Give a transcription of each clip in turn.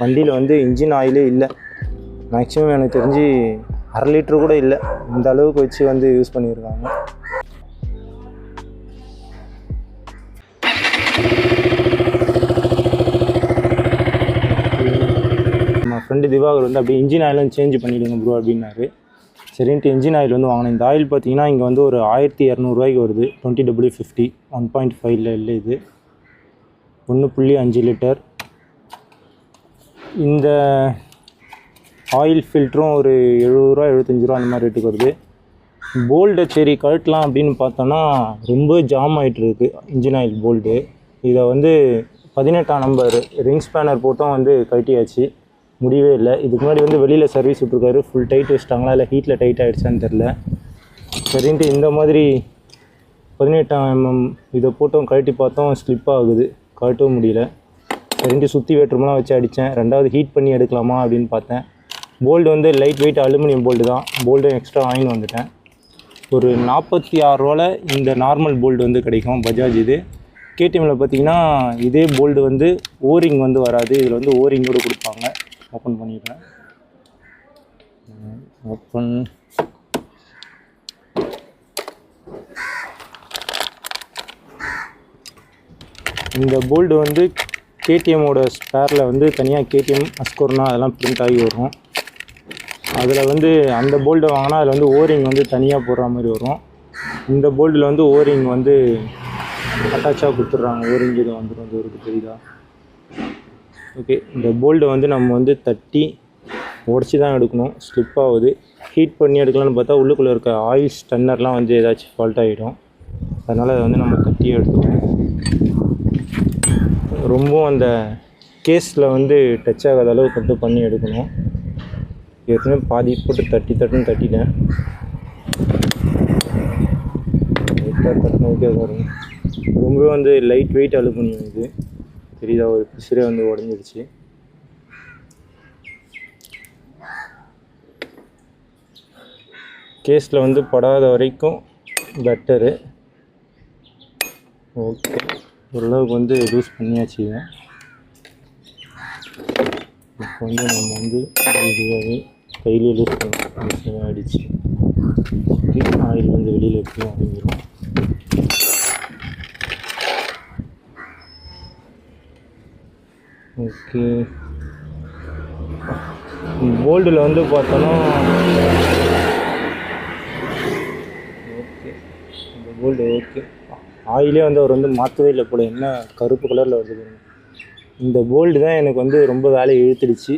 வண்டியில் வந்து இன்ஜின் ஆயிலே இல்லை. மேக்ஸிமம் எனக்கு தெரிஞ்சு 1/2 லிட்டரு கூட இல்லை. இந்த அளவுக்கு வச்சு வந்து யூஸ் பண்ணியிருக்காங்க. நம்ம ஃப்ரெண்டு திவாகர் வந்து அப்படியே இன்ஜின் ஆயிலும் சேஞ்ச் பண்ணிவிடுங்க ப்ரோ அப்படின்னாரு. சரின்ட்டு இன்ஜின் ஆயில் வந்து வாங்கினேன். இந்த ஆயில் பார்த்தீங்கன்னா இங்கே வந்து ஒரு 1200 வருது. 20W50 1.5 இல்லை இது 1.5 லிட்டர். இந்த ஆயில் ஃபில்டரும் ஒரு 70 ரூபா 75 ரூபா அந்த மாதிரி ரேட்டுக்கு வருது. போல்டை சரி கழட்டலாம் அப்படின்னு பார்த்தோன்னா ரொம்ப ஜாம் ஆகிட்டு இருக்குது இன்ஜின் ஆயில் போல்டு. இதை வந்து 18ஆம் நம்பர் ரிங் ஸ்பேனர் போட்டும் வந்து கழட்டியாச்சு, முடியவே இல்லை. இதுக்கு முன்னாடி வந்து வெளியில் சர்வீஸ் விட்ருக்காரு, ஃபுல் டைட் வச்சிட்டாங்களா இல்லை ஹீட்டில் டைட் ஆகிடுச்சான்னு தெரில. சரின்ட்டு இந்த மாதிரி 18ஆம் mm இதை போட்டும் கழட்டி பார்த்தோம், ஸ்லிப் ஆகுது, கழட்டவும் முடியல. சரின்ட்டு சுற்றி வேற்றுமெல்லாம் வச்சு அடித்தேன். ரெண்டாவது ஹீட் பண்ணி எடுக்கலாமா அப்படின்னு பார்த்தேன். போல்டு வந்து லைட் வெயிட் அலுமினியம் போல்டு தான். போல்டும் எக்ஸ்ட்ரா வாங்கி வந்துட்டேன். ஒரு 46 ரூபாவில் இந்த நார்மல் போல்டு வந்து கிடைக்கும் பஜாஜ். இது கேடிஎம்மில் பார்த்தீங்கன்னா இதே போல்டு வந்து ஓரிங் வந்து வராது. இதில் வந்து ஓரிங் கூட கொடுப்பாங்க. ஓப்பன் பண்ணிடுறேன். ஓப்பன். இந்த போல்டு வந்து கேடிஎம்மோட ஸ்பேரில் வந்து தனியாக கேடிஎம் அஸ்கோர்னா அதெல்லாம் பிரிண்ட் ஆகி வரும். அதில் வந்து அந்த போல்டு வாங்கினா அதில் வந்து ஓரிங் வந்து தனியாக போடுற மாதிரி வரும். இந்த போல்டில் வந்து ஓரிங் வந்து அட்டாச்சாக கொடுத்துட்றாங்க. ஓரிங் இது வந்துடும், இது ஒரு தெரியுதா? ஓகே, இந்த போல்டை வந்து நம்ம வந்து தட்டி உடச்சி தான் எடுக்கணும். ஸ்லிப் ஆகுது. ஹீட் பண்ணி எடுக்கலாம்னு பார்த்தா உள்ளுக்குள்ளே இருக்க ஆயில் ஸ்டன்னர்லாம் வந்து ஏதாச்சும் ஃபால்ட் ஆகிடும். அதனால் அதை வந்து நம்ம தட்டியே எடுத்துக்கணும். ரொம்பவும் அந்த கேஸில் வந்து டச் ஆகாத அளவுக்கு மட்டும் பண்ணி எடுக்கணும். ஏற்கனவே பாதி போட்டு தட்டுன்னு தட்டிட்டேன். ஓகே பாருங்க, ரொம்பவே வந்து லைட் வெயிட் அலுமினியம் இது தெரியுதா? ஒரு பிசிறே வந்து உடஞ்சிடுச்சு. கேஸில் வந்து படாத வரைக்கும் பெட்டரு. ஓகே, ஓரளவுக்கு வந்து யூஸ் பண்ணியாச்சு. இப்போ வந்து நம்ம வந்து இதுவாகவே கையிலே யூஸ் பண்ண ஆகிடுச்சு. ஆயில் வந்து வெளியில் எப்படியும் வாங்கிடும். ஓகே, போல்டில் வந்து பார்த்தோன்னா ஓகே, இந்த போல்டு ஓகே. ஆயிலே வந்து அவர் வந்து மாற்றவே இல்லை போல், என்ன கருப்பு கலரில் வருது பாருங்க. இந்த போல்டு தான் எனக்கு வந்து ரொம்ப வேலையை இழுத்துடுச்சு.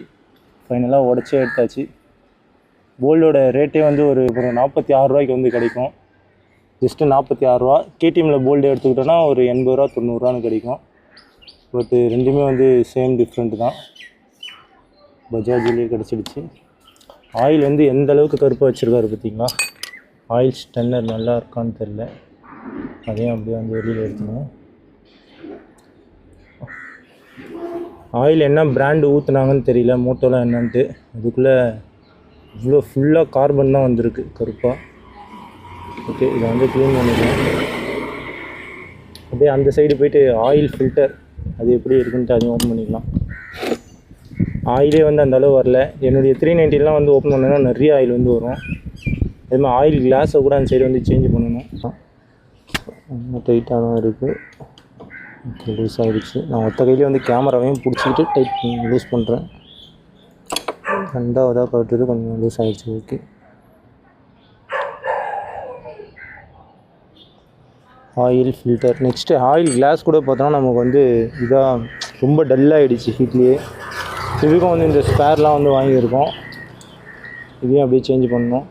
ஃபைனலாக உடச்சே எடுத்தாச்சு. போல்டோட ரேட்டே வந்து ஒரு 46 ரூபாய்க்கு வந்து கிடைக்கும். ஜஸ்ட்டு 46 ரூபா. கேடிஎம்மில் போல்டு எடுத்துக்கிட்டோன்னா ஒரு 80 ரூபா 90 ரூபான்னு கிடைக்கும். பட் ரெண்டுமே வந்து சேம் டிஃப்ரெண்ட் தான். பஜாஜ்லேயே கிடச்சிடுச்சு. ஆயில் வந்து எந்த அளவுக்கு கருப்பாக வச்சுருக்காரு பார்த்தீங்களா? ஆயில் ஸ்டன்னர் நல்லா இருக்கான்னு தெரில. அதையும் அப்படியே வந்து வெளியில் எடுத்துக்கணும். ஆயில் என்ன பிராண்டு ஊற்றுனாங்கன்னு தெரியல, மோட்டோலாம் என்னன்ட்டு. அதுக்குள்ளே இவ்வளோ ஃபுல்லாக கார்பன் தான் வந்திருக்கு கருப்பாக. ஓகே, இதை வந்து க்ளீன் பண்ணிக்கலாம். அப்படியே அந்த சைடு போய்ட்டு ஆயில் ஃபில்டர் அது எப்படி இருக்குன்ட்டு அதையும் ஓப்பன் பண்ணிக்கலாம். ஆயிலே வந்து அந்த அளவு வரல. என்னுடைய 390 வந்து ஓப்பன் பண்ணோன்னா நிறைய ஆயில் வந்து வரும். அதேமாதிரி ஆயில் கிளாஸை கூட அந்த சைடு வந்து சேஞ்ச் பண்ணணும். ரொம்ப டைட்டாக தான் இருக்குது. லூஸ் ஆகிடுச்சு. நான் ஒத்த கையிலே வந்து கேமராவையும் பிடிச்சிக்கிட்டு டைட் லூஸ் பண்ணுறேன். ரெண்டாவதாக கட்டுறது கொஞ்சம் லூஸ் ஆகிடுச்சு. Okay, oil filter. Next oil glass கூட பார்த்தோன்னா நமக்கு வந்து இதாக ரொம்ப டல்லாகிடுச்சு ஹீட்லேயே. இதுக்கும் வந்து இந்த ஸ்பேர்லாம் வந்து வாங்கியிருக்கோம். இதையும் அப்படியே சேஞ்ச் பண்ணணும்.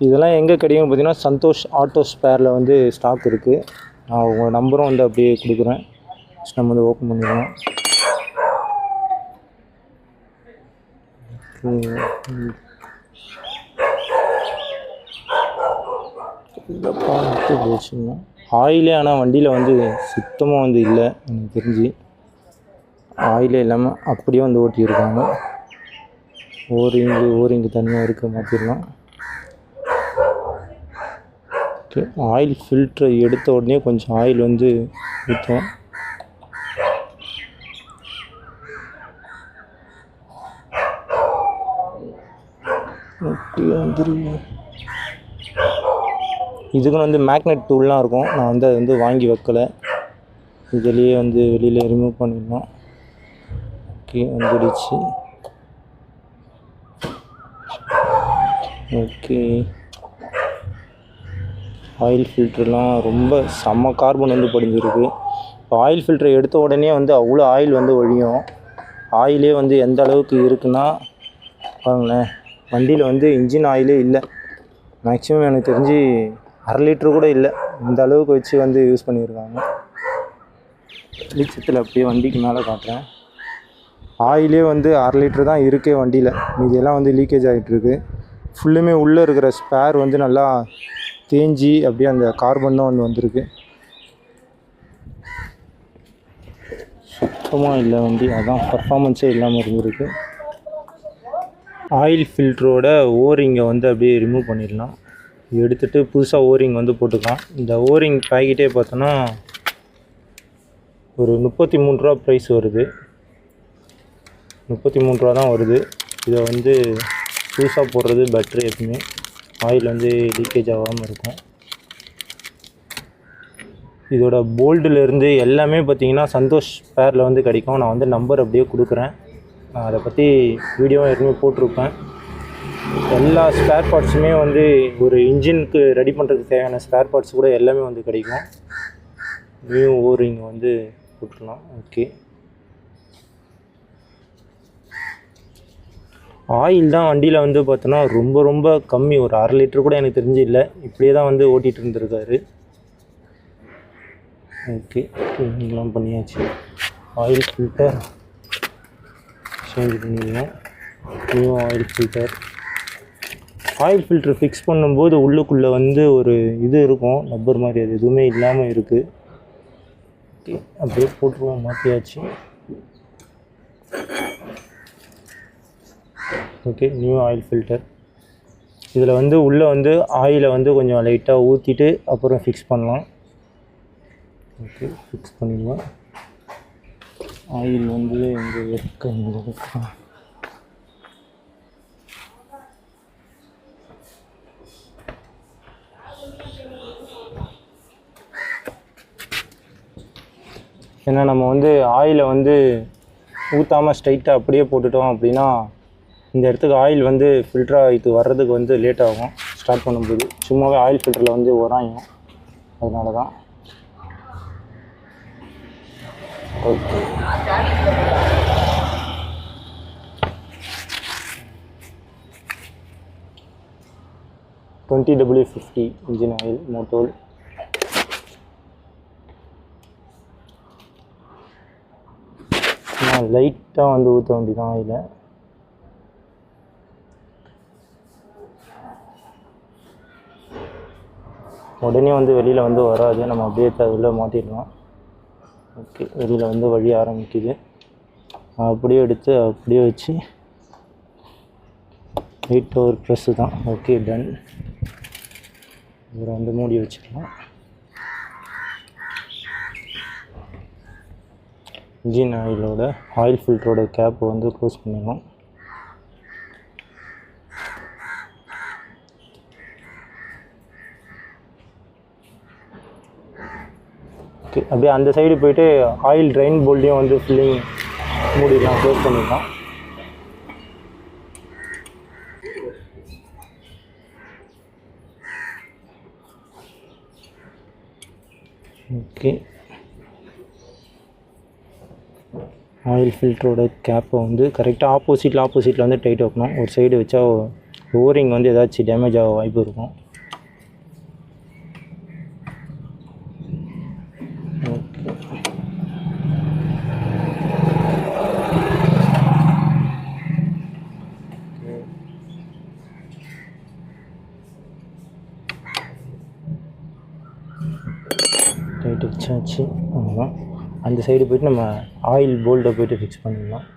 இதெல்லாம் எங்கே கிடைக்கும் பார்த்தீங்கன்னா சந்தோஷ் ஆட்டோ ஸ்பேரில் வந்து ஸ்டாக் இருக்குது. நான் உங்கள் நம்பரும் வந்து அப்படியே கொடுக்குறேன். நம்ம வந்து ஓப்பன் பண்ணிடுவோம். இந்த பார்த்து போச்சுங்க. ஆயிலே ஆனால் வண்டியில் வந்து சுத்தமாக வந்து இல்லை எனக்கு தெரிஞ்சு. ஆயிலே இல்லாமல் அப்படியே வந்து ஓட்டியிருக்காங்க. ஓரிங்கு தனியாக இருக்க மாற்றிடலாம். ஓகே, ஆயில் ஃபில்ட்ரை எடுத்த உடனே கொஞ்சம் ஆயில் வந்து ஊற்றும். இதுக்குன்னு வந்து மேக்னெட் டூல்லாம் இருக்கும். நான் வந்து அது வந்து வாங்கி வைக்கலை. இதுலேயே வந்து வெளியில் ரிமூவ் பண்ணிடலாம். ஓகே, வந்துடுச்சு. ஓகே, ஆயில் ஃபில்ட்ருலாம் ரொம்ப செம்ம கார்பன் வந்து படிஞ்சிருக்கு. இப்போ ஆயில் ஃபில்ட்ரு எடுத்த உடனே வந்து அவ்வளோ ஆயில் வந்து ஒழியும். ஆயிலே வந்து எந்த அளவுக்கு இருக்குன்னா பாருங்களேன், வண்டியில் வந்து இன்ஜின் ஆயிலே இல்லை. மேக்ஸிமம் எனக்கு தெரிஞ்சு 1/2 லிட்ரு கூட இல்லை. இந்த அளவுக்கு வச்சு வந்து யூஸ் பண்ணியிருக்காங்க. வெளிச்சத்தில் அப்படியே வண்டிக்கு மேலே காட்டுறேன். ஆயிலே வந்து 1/2 லிட்ரு தான் இருக்கே வண்டியில். இதெல்லாம் வந்து லீக்கேஜ் ஆகிட்டுருக்கு. ஃபுல்லுமே உள்ளே இருக்கிற ஸ்பேர் வந்து நல்லா தேஞ்சி அப்படியே அந்த கார்பன் தான் வந்து வந்திருக்கு. சுத்தமாக இல்லை வண்டி, அதான் பர்ஃபார்மன்ஸே இல்லாமல் இருந்திருக்கு. ஆயில் ஃபில்ட்ரோட ஓரிங்கை வந்து அப்படியே ரிமூவ் பண்ணிடலாம். எடுத்துகிட்டு புதுசாக ஓரிங் வந்து போட்டுக்கலாம். இந்த ஓரிங் பேக்கெட்டே பார்த்தோன்னா ஒரு 33 ரூபா ப்ரைஸ் வருது. 33 ரூபா தான் வருது. இதை வந்து புதுசாக போடுறது பெட்ரு. எப்பவுமே ஆயில் வந்து லீக்கேஜ் ஆகாமல் இருக்கும். இதோட போல்டுலேருந்து எல்லாமே பார்த்திங்கன்னா சந்தோஷ் ஸ்பேரில் வந்து கிடைக்கும். நான் வந்து நம்பர் அப்படியே கொடுக்குறேன். நான் அதை பற்றி வீடியோவும் ஏற்கனவே போட்டிருப்பேன். எல்லா ஸ்பேர் பார்ட்ஸுமே வந்து ஒரு இன்ஜினுக்கு ரெடி பண்ணுறதுக்கு தேவையான ஸ்பேர் பார்ட்ஸ் கூட எல்லாமே வந்து கிடைக்கும். நியூ ஓரிங் வந்து போட்டுக்கலாம். ஓகே, ஆயில் தான் வண்டியில் வந்து பார்த்தோன்னா ரொம்ப ரொம்ப கம்மி. ஒரு 1/2 லிட்ரு கூட எனக்கு தெரிஞ்சு இல்லை. இப்படியே தான் வந்து ஓட்டிகிட்டு இருந்திருக்காரு. ஓகே, இதெல்லாம் பண்ணியாச்சு. ஆயில் ஃபில்டர் சேஞ்ச் பண்ணிடுவோம். New oil filter. Oil filter fix பண்ணும்போது உள்ளுக்குள்ளே வந்து ஒரு இது இருக்கும், ரப்பர் மாதிரி. அது எதுவுமே இல்லாமல் இருக்குது. ஓகே, அப்படியே போட்டுருவோம். மாற்றியாச்சு. Okay, new oil filter. இதில் வந்து உள்ளே வந்து ஆயிலை வந்து கொஞ்சம் லைட்டாக ஊற்றிட்டு அப்புறம் ஃபிக்ஸ் பண்ணலாம். ஓகே, ஃபிக்ஸ் பண்ணிடுவோம். ஆயில் வந்து இங்கே இருக்கு. ஏன்னா நம்ம வந்து ஆயிலை வந்து ஊற்றாமல் ஸ்ட்ரைட்டாக அப்படியே போட்டுட்டோம் அப்படின்னா இந்த இடத்துக்கு ஆயில் வந்து ஃபில்டர் ஆகிட்டு வர்றதுக்கு வந்து லேட் ஆகும். ஸ்டார்ட் பண்ணும்போது சும்மாவே ஆயில் ஃபில்டரில் வந்து உராயும். அதனால தான். Okay, $20W50 engine oil மோட்டோல். லைட்டாக வந்து ஊற்ற வேண்டியதான் ஆயில். உடனே வந்து வெளியில் வந்து வராது. நம்ம அப்படியே உள்ளே மாட்டிடலாம். ஓகே, வெளியில் வந்து வழி ஆரம்பிக்குது. அப்படியே எடுத்து அப்படியே வச்சு வெயிட் ஒரு ப்ரெஸ்ஸு தான். Okay, done. இதை வந்து மூடி வச்சுக்கலாம். இன்ஜின் ஆயிலோட ஆயில் ஃபில்டரோட கேப்பை வந்து க்ளோஸ் பண்ணிடலாம். ஓகே, அப்படியே அந்த சைடு போய்ட்டு ஆயில் ட்ரைன் போல்ட்டையும் வந்து ஃபில்லிங் மூடிடலாம், க்ளோஸ் பண்ணிடலாம். ஓகே, ஆயில் ஃபில்டரோட கேப்பை வந்து கரெக்டாக ஆப்போசிட்டில் வந்து டைட் வைக்கணும். ஒரு சைடு வச்சா ஓரிங் வந்து ஏதாச்சும் டேமேஜ் ஆக வாய்ப்பு இருக்கும். டைட் வச்சாச்சு. அவ்வளோதான். அந்த சைடு போய்ட்டு நம்ம ஆயில் போல்ட்டை போய்ட்டு ஃபிக்ஸ் பண்ணிடலாம்.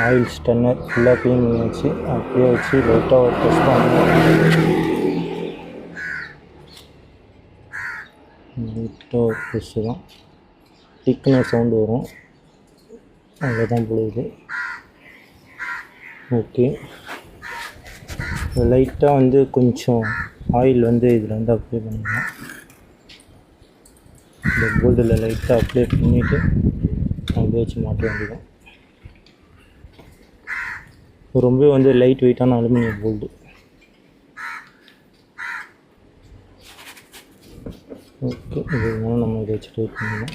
ஆயில் ஸ்டன்னர் ஃபுல்லாக க்ளீன் பண்ணி வச்சு அப்படியே வச்சு லைட்டாக ப்ரெஸ் பண்ணணும். லைட்டாக ப்ரெஸ்ஸு தான் டிக்குன்னு சவுண்டு வரும், அவ்வளோதான் போடுது. ஓகே, லைட்டாக வந்து கொஞ்சம் ஆயில் வந்து இதில் வந்து அப்ளை பண்ணிக்கலாம். இந்த போல்டில் லைட்டாக அப்ளை பண்ணிவிட்டு அப்படியே வச்சு மாட்ட வேண்டியதான். ரொம்ப வந்து லைட் வெயிட்டான அலுமினியம் போல்டு. ஓகே, இதனால நம்ம இதை வச்சு டைட் பண்ணிடலாம்.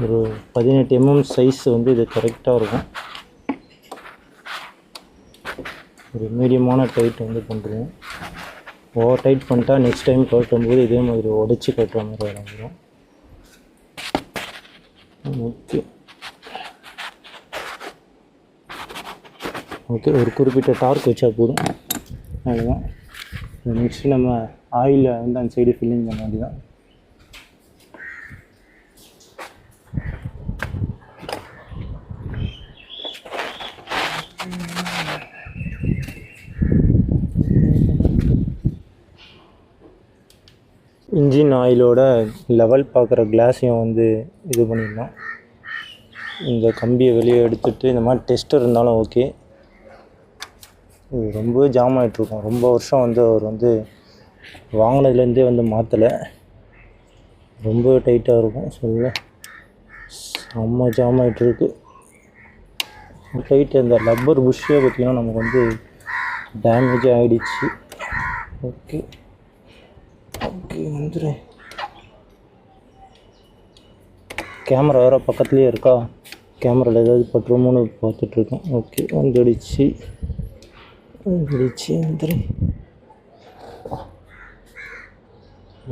ஒரு 18 mm சைஸ் வந்து இது கரெக்டாக இருக்கும். ஒரு மீடியமான டைட் வந்து பண்ணுறோம். ஓவர் டைட் பண்ணிட்டா நெக்ஸ்ட் டைம் கட்டும்போது இதே மாதிரி உடச்சி கட்டுற மாதிரி வந்துடும். ஓகே ஓகே, ஒரு குறிப்பிட்ட டார்க் வச்சா போதும், அவ்வளோதான். நெக்ஸ்ட்டு நம்ம ஆயிலை வந்து அந்த சைடு ஃபில்லிங் பண்ண வேண்டியதான். இன்ஜின் ஆயிலோட லெவல் பார்க்குற கிளாஸையும் வந்து இது பண்ணிடலாம். இந்த கம்பியை வெளியே எடுத்துகிட்டு இந்த மாதிரி டெஸ்டர் இருந்தாலும் ஓகே. இது ரொம்ப ஜாம் ஆகிட்ருக்கும். ரொம்ப வருஷம் வந்து அவர் வந்து வாங்கினதுலேருந்தே வந்து மாற்றலை. ரொம்ப டைட்டாக இருக்கும், சொல்ல செம்ம ஜாம் ஆகிட்ருக்கு. டைட்டு அந்த ரப்பர் புஷ்ஷே பார்த்திங்கன்னா நமக்கு வந்து டேமேஜ் ஆகிடுச்சு. ஓகே ஓகே, வந்துடு. கேமரா வேறு பக்கத்துலேயே இருக்கா, கேமராவில் ஏதாவது பட்டுருமோன்னு பார்த்துட்ருக்கேன். ஓகே, வந்துடுச்சு. வந்துடு.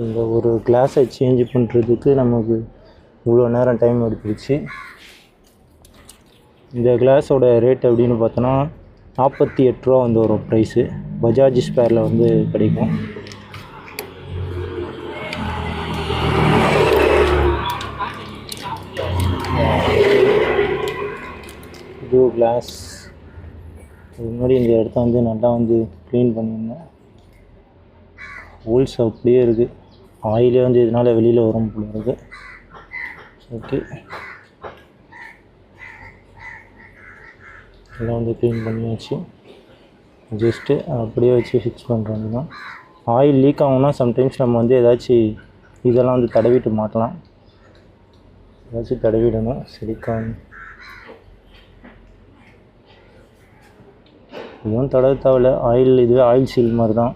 இந்த ஒரு கிளாஸை சேஞ்ச் பண்ணுறதுக்கு நமக்கு இவ்வளோ நேரம் டைம் எடுத்துருச்சு. இந்த கிளாஸோட ரேட் அப்படின்னு பார்த்தோன்னா 48 ரூபா வந்து வரும் ப்ரைஸு. பஜாஜ் ஸ்பேரில் வந்து கிடைக்கும். இது கிளாஸ். இது முன்னாடி இந்த இடத்த வந்து நல்லா வந்து க்ளீன் பண்ணியிருந்தேன். ஹோல்ஸ் அப்படியே இருக்குது. ஆயிலே வந்து இதனால் வெளியில் வரும் போல இருக்குது. ஓகே, எல்லாம் வந்து க்ளீன் பண்ணியாச்சு. ஜஸ்ட்டு அப்படியே வச்சு ஃபிக்ஸ் பண்ணுற வேண்டியது தான். ஆயில் லீக் ஆகும்னா சம்டைம்ஸ் நம்ம வந்து ஏதாச்சும் இதெல்லாம் வந்து தடவிட்டு மாட்டலாம். ஏதாச்சும் தடவிடணும். சிலிக்கான் இதுவும் தடவை தேவையில்ல. ஆயில் இதுவே ஆயில் சீல் மாதிரி தான்.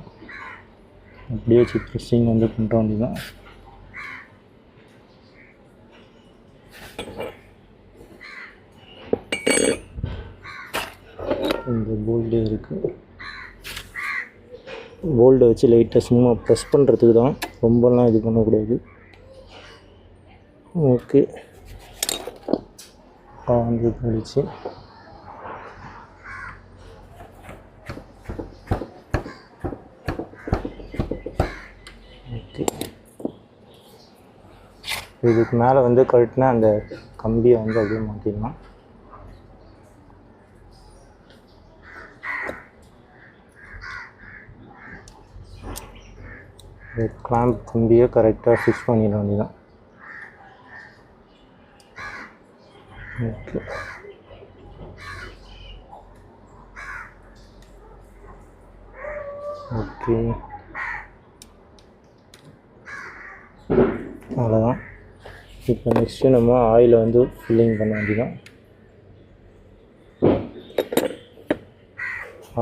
அப்படியே வச்சு ப்ரெஸ்ஸிங் வந்து பண்ணுற வேண்டியதான். இந்த போல்டு இருக்குது. போல்டை வச்சு லைட்டாக சும்மா ப்ரெஸ் பண்ணுறதுக்கு தான், ரொம்பலாம் இது பண்ணக்கூடாது. ஓகே, வந்து கழிச்சு ஓகே. இதுக்கு மேலே வந்து கழட்டினா அந்த கம்பியை வந்து அப்படியே மாற்றிடலாம். கிளாம்ப் கம்பியை கரெக்டாக ஃபிக்ஸ் பண்ணிட வேண்டியதான். ஓகே, ஓகே, அவ்வளோதான். இப்போ நெக்ஸ்ட்டு நம்ம ஆயிலை வந்து ஃபில்லிங் பண்ண வேண்டியதான்.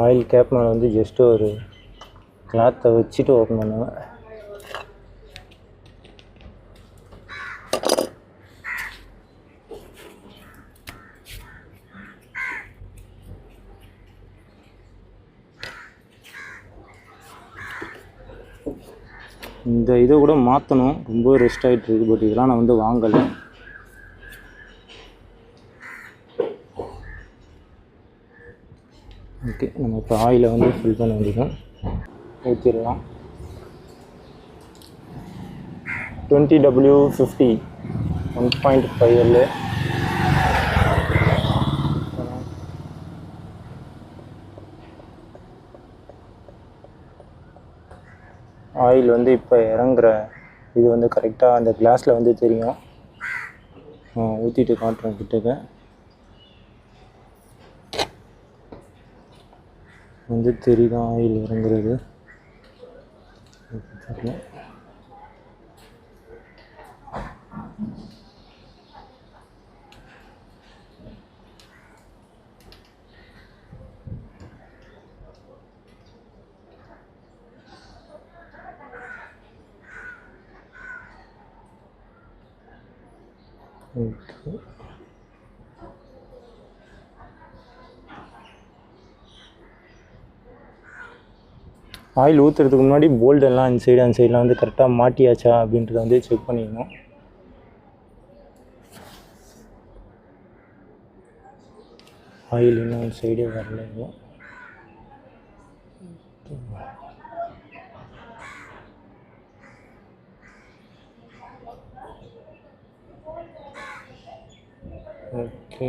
ஆயில் கேப் மேலே வந்து ஜஸ்ட்டு ஒரு கிளாத்தை வச்சுட்டு ஓப்பன் பண்ணுவேன். இந்த இதை கூட மாற்றணும், ரொம்ப ரெஸ்ட் ஆகிட்டு இருக்குது. பட் இதெல்லாம் நான் வந்து வாங்கலை. ஓகே, நம்ம இப்போ ஆயிலை வந்து ஃபில் பண்ண வேண்டியதான். ஊற்றிடலாம். 20W50 1.5 L. ஆயில் வந்து இப்போ இறங்குற இது வந்து கரெக்டாக அந்த கிளாஸில் வந்து தெரியும். ஊற்றிட்டு காட்டுறேன் கிட்டக்க. வந்து தெரியுதான் ஆயில் இறங்குறது. ஓகே, ஆயில் ஊற்றுறதுக்கு முன்னாடி போல்டெல்லாம் அந்த சைடெலாம் வந்து கரெக்டாக மாட்டியாச்சா அப்படின்றத வந்து செக் பண்ணிக்கணும். ஆயில் இன்னும் அந்த சைடே வரல. ஓகே,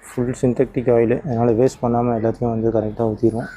ஃபுல் சிந்தட்டிக் ஆயில், அதனால் வேஸ்ட் பண்ணாமல் எல்லாத்தையும் வந்து கரெக்டாக ஊற்றிடும்.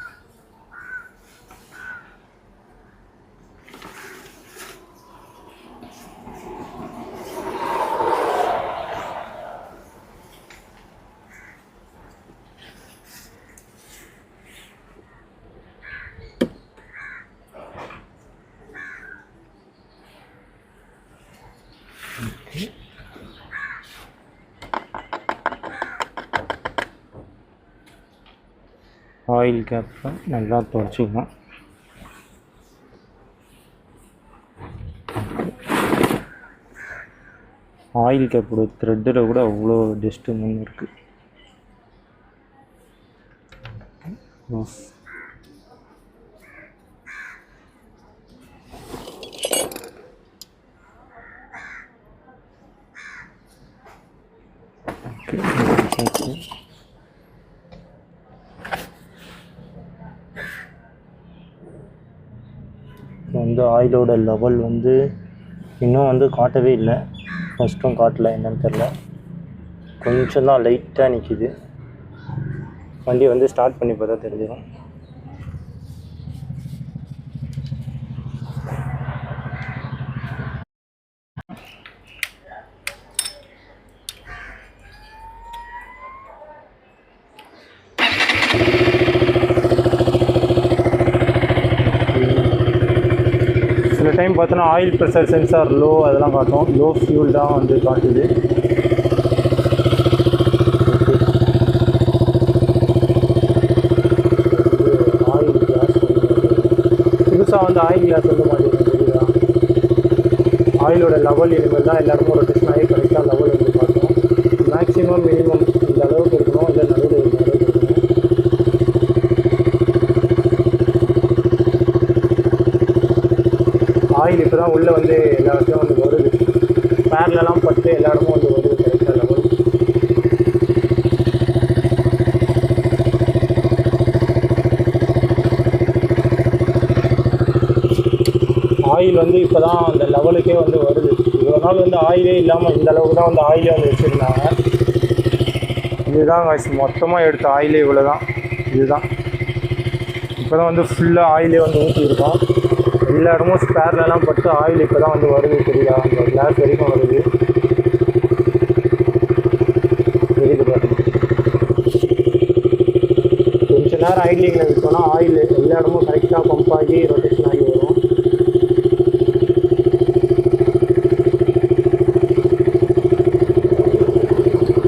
ஆயில் கேப்பை நல்லா துடைச்சிக்கணும். ஆயில் கேப்போட த்ரெட்டில் கூட அவ்வளோ டஸ்ட்டு முன்னு இருக்குது. வந்து ஆயிலோட லெவல் வந்து இன்னும் வந்து காட்டவே இல்லை. ஃபஸ்ட்டும் காட்டல, என்னன்னு தெரில. கொஞ்சம் தான் லைட்டாக நிற்கிது. வண்டி வந்து ஸ்டார்ட் பண்ணி பார்த்தா தெரிஞ்சிடும். சில டைம் பார்த்தோன்னா ஆயில் ப்ரெஷர் சென்சார் லோ அதெல்லாம் காட்டும். லோ ஃபியூல் தான் வந்து காட்டுது. ஆயில் கிளாஸ் புதுசாக வந்து ஆயில் கிளாஸ் வந்து மாட்டிருக்கேன், தெரியுதா? ஆயிலோட லெவல் இனிமேல் தான் எல்லாருமே ரொட்டேஷன் ஆகி கரெக்டாக லெவல் வந்து பார்த்தோம். மேக்ஸிமம் மினிமம் இந்த அளவுக்கு இருக்கணும், இல்லை நடுவில் இந்த அளவுக்கு இருக்கணும். ஆயில் இப்போ தான் உள்ளே வந்து எல்லா இடத்துலையும் வந்து வருது. பேர்லலாம் பட்டு எல்லா இடமும் வந்து வருது கரெக்டாக லெவல். ஆயில் வந்து இப்போ தான் அந்த லெவலுக்கே வந்து வருது. இவ்வளோ நாள் வந்து ஆயிலே இல்லாமல் இந்த அளவுக்கு தான் வந்து ஆயிலே வந்து வச்சுருந்தாங்க. இதுதான் மொத்தமாக எடுத்த ஆயிலே இவ்வளோ தான். இதுதான் இப்போ தான் வந்து ஃபுல்லாக ஆயிலே வந்து ஊற்றிருக்கோம். எல்லா இடமும் ஸ்பேர்லலாம் பட்டு ஆயில் இப்போ தான் வந்து வருது, தெரியுதா? அந்த கிளாஸ் வரைக்கும் வருது. தெரியுது பாருங்க. கொஞ்ச நேரம் ஐட்லிங்கில் விட்டோன்னா ஆயில் எல்லா இடமும் கரெக்டாக பம்ப் ஆகி ரொட்டேஷன் ஆகி வரும்.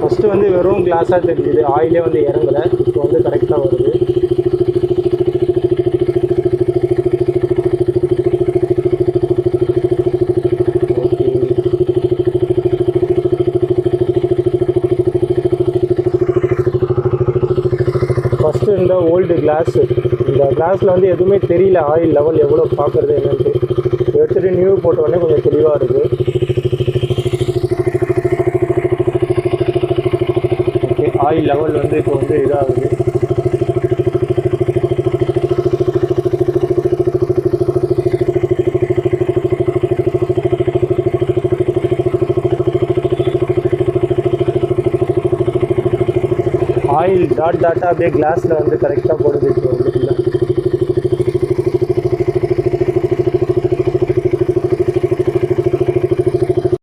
ஃபஸ்ட்டு வந்து வெறும் கிளாஸாக தெரிஞ்சுது, ஆயிலே வந்து இறங்கலை. இப்போ வந்து கரெக்டாக வருது. ஃபஸ்ட்டு இந்த ஓல்டு கிளாஸு, இந்த கிளாஸில் வந்து எதுவுமே தெரியல ஆயில் லெவல் எவ்வளோ பார்க்குறது என்னன்ட்டு. எடுத்துகிட்டு நியூ போட்ட உடனே கொஞ்சம் தெளிவாக இருக்குது. ஓகே, ஆயில் லெவல் வந்து இப்போ வந்து இதாகுது. ஆயில் டாட்டாக அப்படியே கிளாஸில் வந்து கரெக்டாக போடுது இப்போ வந்து இல்லை